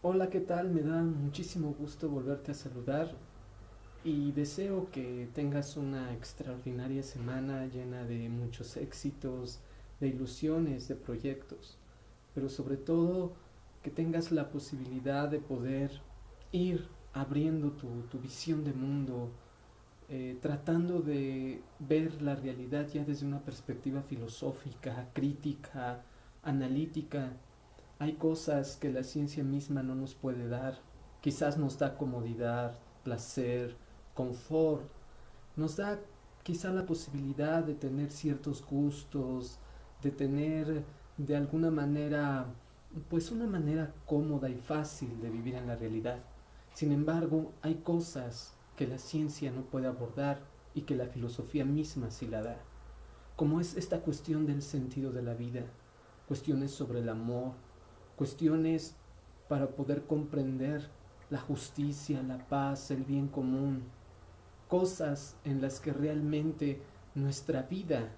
Hola, ¿qué tal? Me da muchísimo gusto volverte a saludar y deseo que tengas una extraordinaria semana llena de muchos éxitos, de ilusiones, de proyectos, pero sobre todo que tengas la posibilidad de poder ir abriendo tu visión de mundo, tratando de ver la realidad ya desde una perspectiva filosófica, crítica, analítica. Hay cosas que la ciencia misma no nos puede dar. Quizás nos da comodidad, placer, confort. Nos da quizá la posibilidad de tener ciertos gustos, de tener de alguna manera, pues una manera cómoda y fácil de vivir en la realidad. Sin embargo, hay cosas que la ciencia no puede abordar y que la filosofía misma sí la da, como es esta cuestión del sentido de la vida, cuestiones sobre el amor, cuestiones para poder comprender la justicia, la paz, el bien común, cosas en las que realmente nuestra vida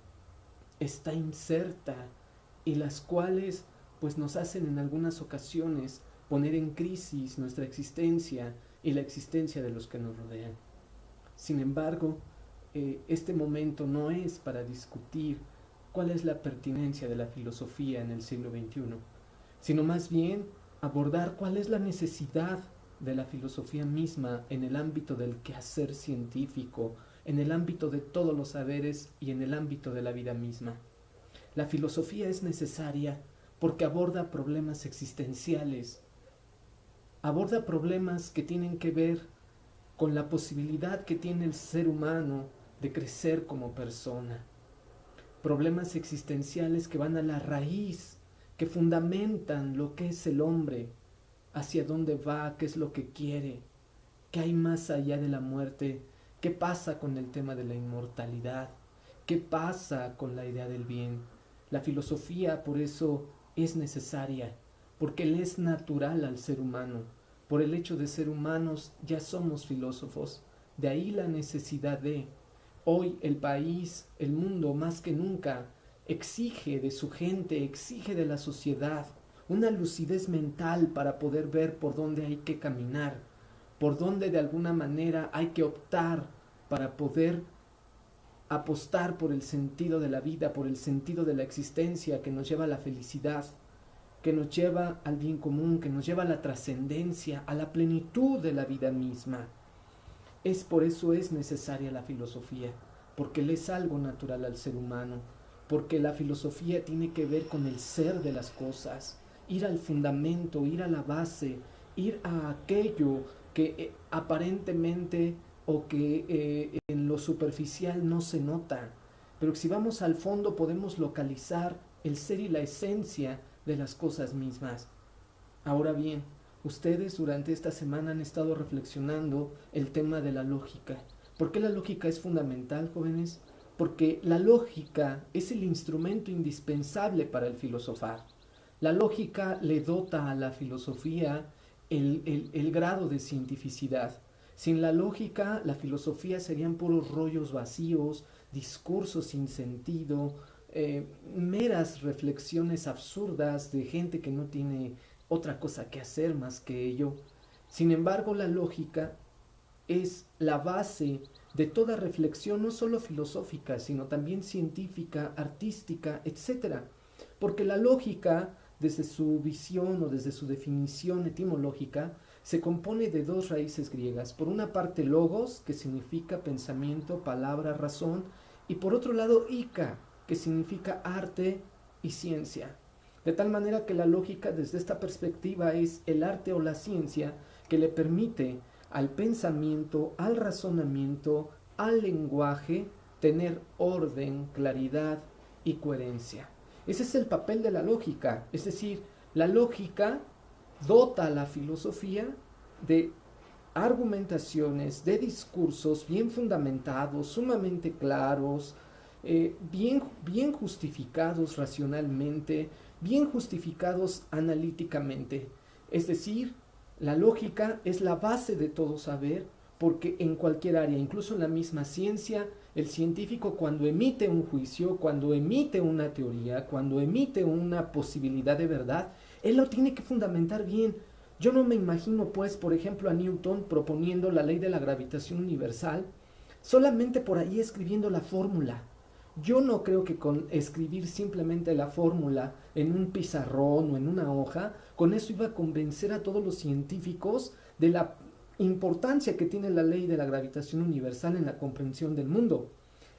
está inserta y las cuales pues nos hacen en algunas ocasiones poner en crisis nuestra existencia y la existencia de los que nos rodean. Sin embargo, este momento no es para discutir cuál es la pertinencia de la filosofía en el siglo XXI, sino más bien abordar cuál es la necesidad de la filosofía misma en el ámbito del quehacer científico, en el ámbito de todos los saberes y en el ámbito de la vida misma. La filosofía es necesaria porque aborda problemas existenciales, aborda problemas que tienen que ver con la posibilidad que tiene el ser humano de crecer como persona, problemas existenciales que van a la raíz, que fundamentan lo que es el hombre, hacia dónde va, qué es lo que quiere, qué hay más allá de la muerte, qué pasa con el tema de la inmortalidad, qué pasa con la idea del bien. La filosofía por eso es necesaria, porque le es natural al ser humano. Por el hecho de ser humanos ya somos filósofos, de ahí la necesidad de. Hoy el país, el mundo más que nunca, exige de su gente, exige de la sociedad una lucidez mental para poder ver por dónde hay que caminar, por dónde de alguna manera hay que optar para poder apostar por el sentido de la vida, por el sentido de la existencia que nos lleva a la felicidad, que nos lleva al bien común, que nos lleva a la trascendencia, a la plenitud de la vida misma. Es por eso es necesaria la filosofía, porque le es algo natural al ser humano, porque la filosofía tiene que ver con el ser de las cosas, ir al fundamento, ir a la base, ir a aquello que aparentemente o que en lo superficial no se nota, pero si vamos al fondo podemos localizar el ser y la esencia de las cosas mismas. Ahora bien, ustedes durante esta semana han estado reflexionando el tema de la lógica. ¿Por qué la lógica es fundamental, jóvenes? Porque la lógica es el instrumento indispensable para el filosofar. La lógica le dota a la filosofía el grado de cientificidad. Sin la lógica, la filosofía serían puros rollos vacíos, discursos sin sentido, meras reflexiones absurdas de gente que no tiene otra cosa que hacer más que ello. Sin embargo, la lógica es la base de toda reflexión, no solo filosófica, sino también científica, artística, etcétera. Porque la lógica, desde su visión o desde su definición etimológica, se compone de dos raíces griegas. Por una parte, logos, que significa pensamiento, palabra, razón, y por otro lado, ica, que significa arte y ciencia. De tal manera que la lógica desde esta perspectiva es el arte o la ciencia que le permite al pensamiento, al razonamiento, al lenguaje tener orden, claridad y coherencia. Ese es el papel de la lógica, es decir, la lógica dota a la filosofía de argumentaciones, de discursos bien fundamentados, sumamente claros, bien justificados racionalmente, bien justificados analíticamente. Es decir, la lógica es la base de todo saber porque en cualquier área, incluso en la misma ciencia, el científico cuando emite un juicio, cuando emite una teoría, cuando emite una posibilidad de verdad, él lo tiene que fundamentar bien. Yo no me imagino, pues, por ejemplo, a Newton proponiendo la ley de la gravitación universal, solamente por ahí escribiendo la fórmula. Yo no creo que con escribir simplemente la fórmula en un pizarrón o en una hoja, con eso iba a convencer a todos los científicos de la importancia que tiene la ley de la gravitación universal en la comprensión del mundo.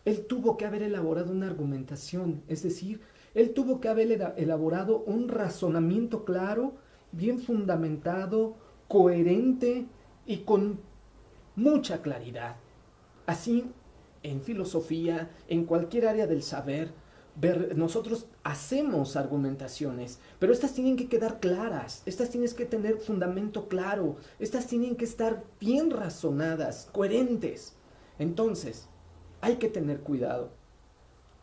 Él tuvo que haber elaborado una argumentación, es decir, él tuvo que haber elaborado un razonamiento claro, bien fundamentado, coherente y con mucha claridad. Así, en filosofía, en cualquier área del saber, nosotros hacemos argumentaciones, pero estas tienen que quedar claras, estas tienen que tener fundamento claro, estas tienen que estar bien razonadas, coherentes. Entonces, hay que tener cuidado.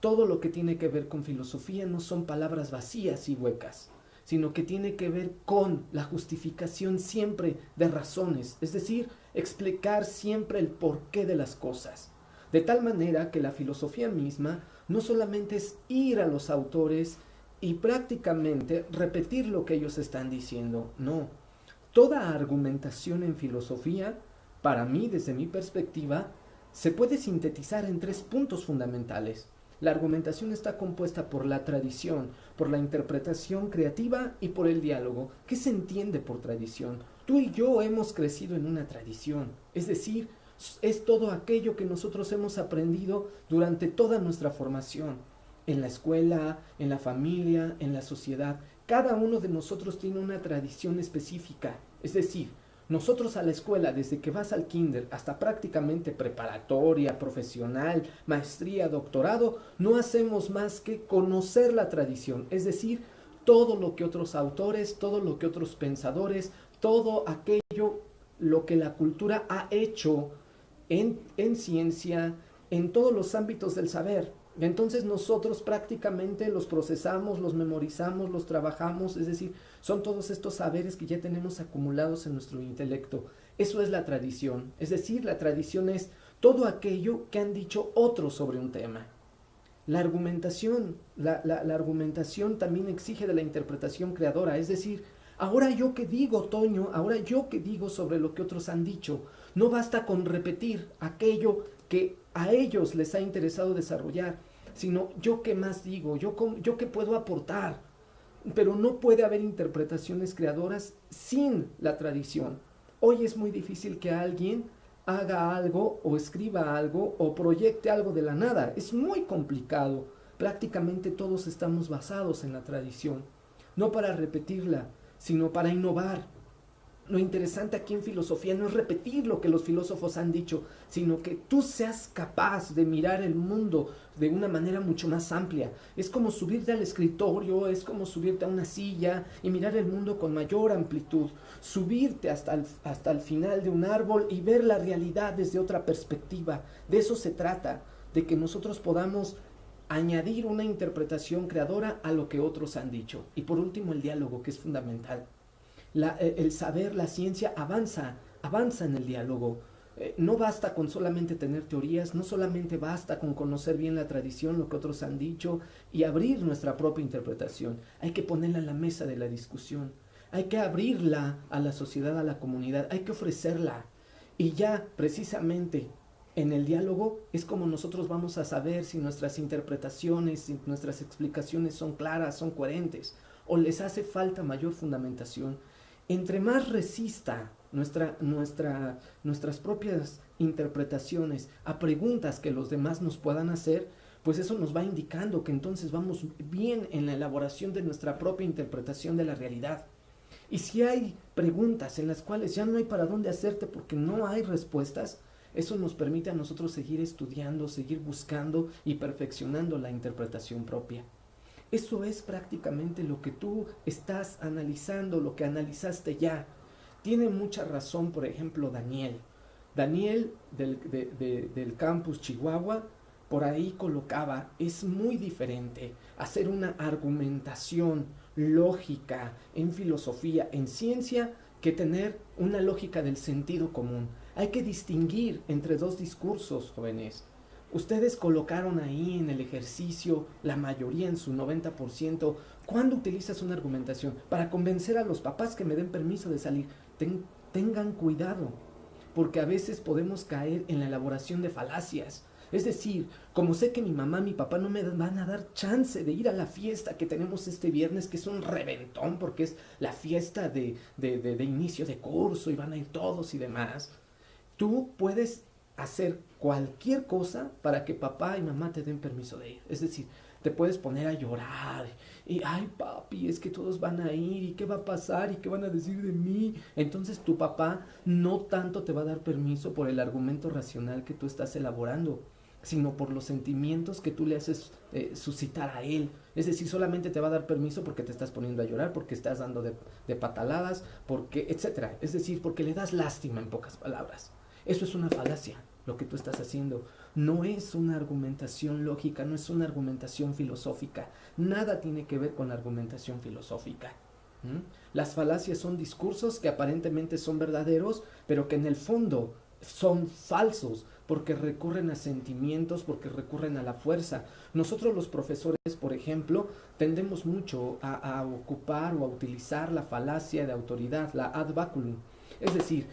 Todo lo que tiene que ver con filosofía no son palabras vacías y huecas, sino que tiene que ver con la justificación siempre de razones, es decir, explicar siempre el porqué de las cosas. De tal manera que la filosofía misma no solamente es ir a los autores y prácticamente repetir lo que ellos están diciendo, no. Toda argumentación en filosofía, para mí, desde mi perspectiva, se puede sintetizar en 3 puntos fundamentales. La argumentación está compuesta por la tradición, por la interpretación creativa y por el diálogo. ¿Qué se entiende por tradición? Tú y yo hemos crecido en una tradición, es decir, es todo aquello que nosotros hemos aprendido durante toda nuestra formación, en la escuela, en la familia, en la sociedad. Cada uno de nosotros tiene una tradición específica, es decir, nosotros a la escuela, desde que vas al kinder hasta prácticamente preparatoria, profesional, maestría, doctorado, no hacemos más que conocer la tradición, es decir, todo lo que otros autores, todo lo que otros pensadores, todo aquello, lo que la cultura ha hecho en ciencia, en todos los ámbitos del saber. Entonces nosotros prácticamente los procesamos, los memorizamos, los trabajamos, es decir, son todos estos saberes que ya tenemos acumulados en nuestro intelecto. Eso es la tradición, es decir, la tradición es todo aquello que han dicho otros sobre un tema. La argumentación, la argumentación también exige de la interpretación creadora, es decir, ahora yo que digo, Toño, ahora yo que digo sobre lo que otros han dicho, no basta con repetir aquello que a ellos les ha interesado desarrollar, sino yo qué más digo, yo qué puedo aportar. Pero no puede haber interpretaciones creadoras sin la tradición. Hoy es muy difícil que alguien haga algo o escriba algo o proyecte algo de la nada. Es muy complicado. Prácticamente todos estamos basados en la tradición, no para repetirla, sino para innovar. Lo interesante aquí en filosofía no es repetir lo que los filósofos han dicho, sino que tú seas capaz de mirar el mundo de una manera mucho más amplia. Es como subirte al escritorio, es como subirte a una silla y mirar el mundo con mayor amplitud. Subirte hasta el final de un árbol y ver la realidad desde otra perspectiva. De eso se trata, de que nosotros podamos añadir una interpretación creadora a lo que otros han dicho. Y por último, el diálogo, que es fundamental. El saber, la ciencia avanza en el diálogo. No basta con solamente tener teorías, no solamente basta con conocer bien la tradición, lo que otros han dicho y abrir nuestra propia interpretación. Hay que ponerla en la mesa de la discusión, hay que abrirla a la sociedad, a la comunidad, hay que ofrecerla. Y ya precisamente en el diálogo es como nosotros vamos a saber si nuestras interpretaciones, si nuestras explicaciones son claras, son coherentes o les hace falta mayor fundamentación. Entre más resista nuestras propias interpretaciones a preguntas que los demás nos puedan hacer, pues eso nos va indicando que entonces vamos bien en la elaboración de nuestra propia interpretación de la realidad. Y si hay preguntas en las cuales ya no hay para dónde hacerte porque no hay respuestas, eso nos permite a nosotros seguir estudiando, seguir buscando y perfeccionando la interpretación propia. Eso es prácticamente lo que tú estás analizando, lo que analizaste ya. Tiene mucha razón, por ejemplo, Daniel. Daniel del campus Chihuahua, por ahí colocaba, es muy diferente hacer una argumentación lógica en filosofía, en ciencia, que tener una lógica del sentido común. Hay que distinguir entre dos discursos, jóvenes. Ustedes colocaron ahí en el ejercicio, la mayoría en su 90%, ¿cuándo utilizas una argumentación? Para convencer a los papás que me den permiso de salir. Tengan cuidado, porque a veces podemos caer en la elaboración de falacias. Es decir, como sé que mi mamá, mi papá no me van a dar chance de ir a la fiesta que tenemos este viernes, que es un reventón, porque es la fiesta de inicio de curso y van a ir todos y demás, tú puedes hacer cualquier cosa para que papá y mamá te den permiso de ir. Es decir, te puedes poner a llorar y, ay papi, es que todos van a ir y qué va a pasar y qué van a decir de mí. Entonces tu papá no tanto te va a dar permiso por el argumento racional que tú estás elaborando, sino por los sentimientos que tú le haces suscitar a él. Es decir, solamente te va a dar permiso porque te estás poniendo a llorar, porque estás dando de pataladas, porque, etcétera. Es decir, porque le das lástima, en pocas palabras. Eso es una falacia, lo que tú estás haciendo. No es una argumentación lógica, no es una argumentación filosófica. Nada tiene que ver con la argumentación filosófica. Las falacias son discursos que aparentemente son verdaderos, pero que en el fondo son falsos, porque recurren a sentimientos, porque recurren a la fuerza. Nosotros los profesores, por ejemplo, tendemos mucho a ocupar o a utilizar la falacia de autoridad, la ad baculum. Es decir,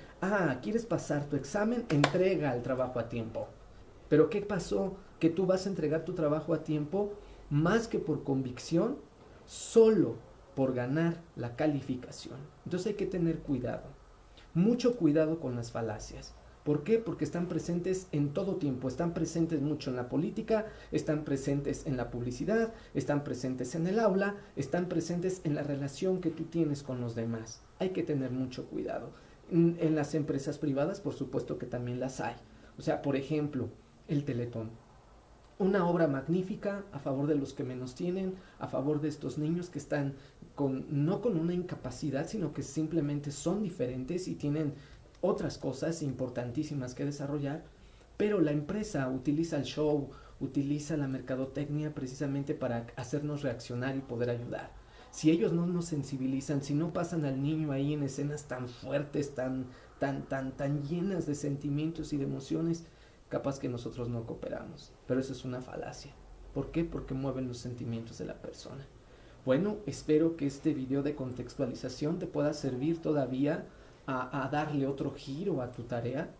¿quieres pasar tu examen? Entrega el trabajo a tiempo. Pero ¿qué pasó? Que tú vas a entregar tu trabajo a tiempo más que por convicción, solo por ganar la calificación. Entonces hay que tener cuidado, mucho cuidado con las falacias. ¿Por qué? Porque están presentes en todo tiempo, están presentes mucho en la política, están presentes en la publicidad, están presentes en el aula, están presentes en la relación que tú tienes con los demás. Hay que tener mucho cuidado. En las empresas privadas, por supuesto que también las hay. O sea, por ejemplo, el Teletón. Una obra magnífica a favor de los que menos tienen, a favor de estos niños que están no con una incapacidad, sino que simplemente son diferentes y tienen otras cosas importantísimas que desarrollar, pero la empresa utiliza el show, utiliza la mercadotecnia precisamente para hacernos reaccionar y poder ayudar. Si ellos no nos sensibilizan, si no pasan al niño ahí en escenas tan fuertes, tan llenas de sentimientos y de emociones, capaz que nosotros no cooperamos. Pero eso es una falacia. ¿Por qué? Porque mueven los sentimientos de la persona. Bueno, espero que este video de contextualización te pueda servir todavía a darle otro giro a tu tarea.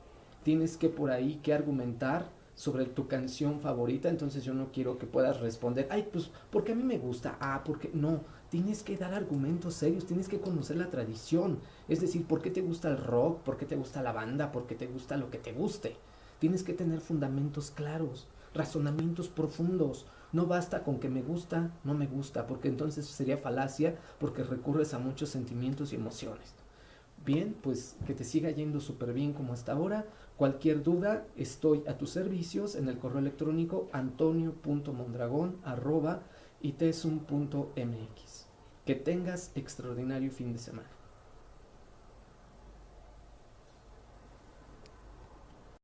Tienes que por ahí que argumentar sobre tu canción favorita, entonces yo no quiero que puedas responder, ay, pues, porque a mí me gusta, porque no, tienes que dar argumentos serios, tienes que conocer la tradición, es decir, ¿por qué te gusta el rock? ¿Por qué te gusta la banda? ¿Por qué te gusta lo que te guste? Tienes que tener fundamentos claros, razonamientos profundos. No basta con que me gusta, no me gusta, porque entonces sería falacia, porque recurres a muchos sentimientos y emociones. Bien, pues que te siga yendo súper bien como hasta ahora. Cualquier duda, estoy a tus servicios en el correo electrónico antonio.mondragon@itesum.mx. Que tengas extraordinario fin de semana.